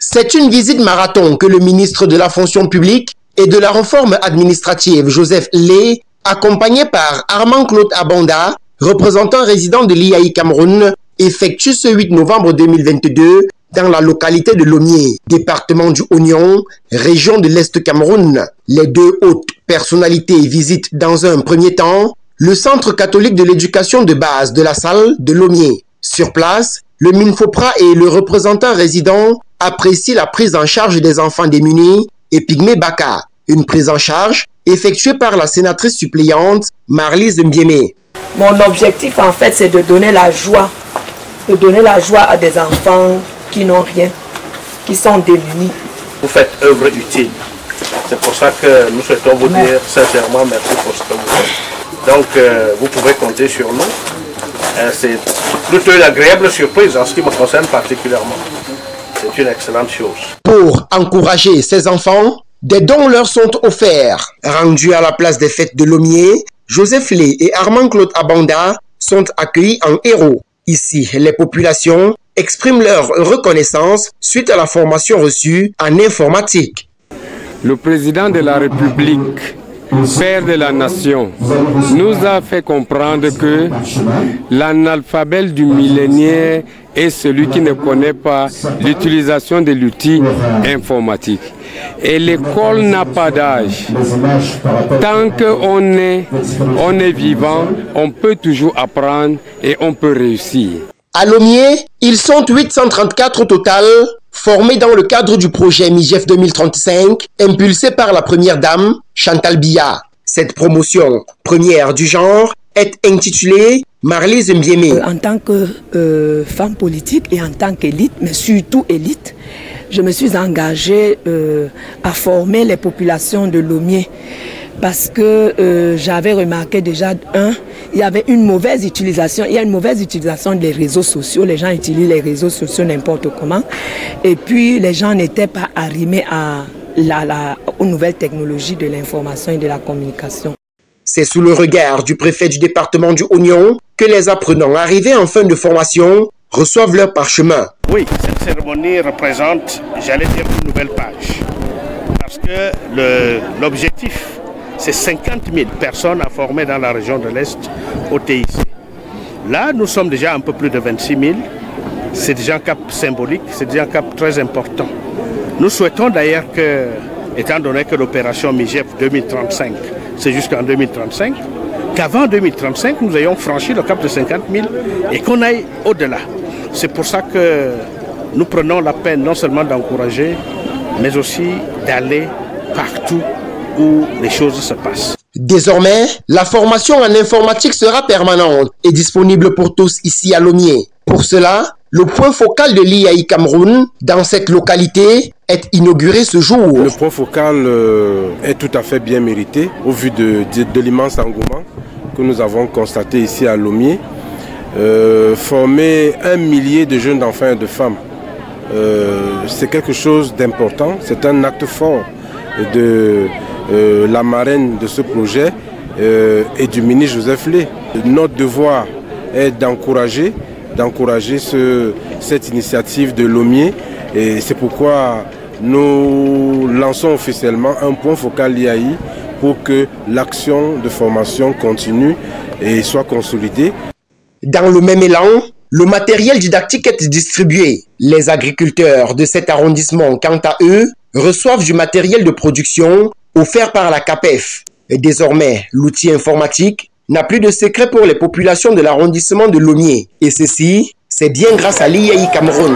C'est une visite marathon que le ministre de la fonction publique et de la réforme administrative, Joseph Lé, accompagné par Armand-Claude Abanda, représentant résident de l'IAI Cameroun, effectue ce 8 novembre 2022 dans la localité de Lomé, département du Oignon, région de l'Est Cameroun. Les deux hautes personnalités visitent dans un premier temps le centre catholique de l'éducation de base de la salle de Lomé. Sur place, le MINFOPRA et le représentant résident apprécient la prise en charge des enfants démunis et Pygmée Baka, une prise en charge effectuée par la sénatrice suppléante Marlise Mbiémé. Mon objectif en fait c'est de donner la joie à des enfants qui n'ont rien, qui sont démunis. Vous faites œuvre utile. C'est pour ça que nous souhaitons vous dire sincèrement merci pour ce que vous faites. Donc vous pouvez compter sur nous. C'est plutôt une agréable surprise en ce qui me concerne particulièrement. C'est une excellente chose. Pour encourager ces enfants, des dons leur sont offerts. Rendus à la place des fêtes de Lomier, Joseph Lé et Armand-Claude Abanda sont accueillis en héros. Ici, les populations expriment leur reconnaissance suite à la formation reçue en informatique. Le président de la République, père de la nation, nous a fait comprendre que l'analphabète du millénaire est celui qui ne connaît pas l'utilisation de l'outil informatique. Et l'école n'a pas d'âge. Tant qu'on est vivant, on peut toujours apprendre et on peut réussir. À Lomier, ils sont 834 au total, formés dans le cadre du projet MIGEF 2035, impulsé par la première dame, Chantal Biya. Cette promotion, première du genre, est intitulée Marlise Mbiémé. En tant que femme politique et en tant qu'élite, mais surtout élite, je me suis engagée à former les populations de Lomier. Parce que j'avais remarqué déjà, il y avait une mauvaise utilisation, il y a une mauvaise utilisation des réseaux sociaux, les gens utilisent les réseaux sociaux n'importe comment, et puis les gens n'étaient pas arrimés aux nouvelles technologies de l'information et de la communication. C'est sous le regard du préfet du département du Oignon que les apprenants arrivés en fin de formation reçoivent leur parchemin. Oui, cette cérémonie représente, j'allais dire, une nouvelle page. Parce que l'objectif, c'est 50 000 personnes à former dans la région de l'Est au TIC. Là, nous sommes déjà un peu plus de 26 000. C'est déjà un cap symbolique, c'est déjà un cap très important. Nous souhaitons d'ailleurs que, étant donné que l'opération MIGEF 2035, c'est jusqu'en 2035, qu'avant 2035, nous ayons franchi le cap de 50 000 et qu'on aille au-delà. C'est pour ça que nous prenons la peine non seulement d'encourager, mais aussi d'aller partout où les choses se passent. Désormais, la formation en informatique sera permanente et disponible pour tous ici à Lomier. Pour cela, le point focal de l'IAI Cameroun dans cette localité est inauguré ce jour. Le point focal est tout à fait bien mérité au vu de l'immense engouement que nous avons constaté ici à Lomier. Former 1 millier de jeunes enfants et de femmes, c'est quelque chose d'important, c'est un acte fort de la marraine de ce projet et du ministre Joseph Lé. Notre devoir est d'encourager cette initiative de Lomier et c'est pourquoi nous lançons officiellement un point focal IAI pour que l'action de formation continue et soit consolidée. Dans le même élan, le matériel didactique est distribué. Les agriculteurs de cet arrondissement, quant à eux, reçoivent du matériel de production offert par la CAPEF. Et désormais, l'outil informatique n'a plus de secret pour les populations de l'arrondissement de Lomier. Et ceci, c'est bien grâce à l'IAI Cameroun.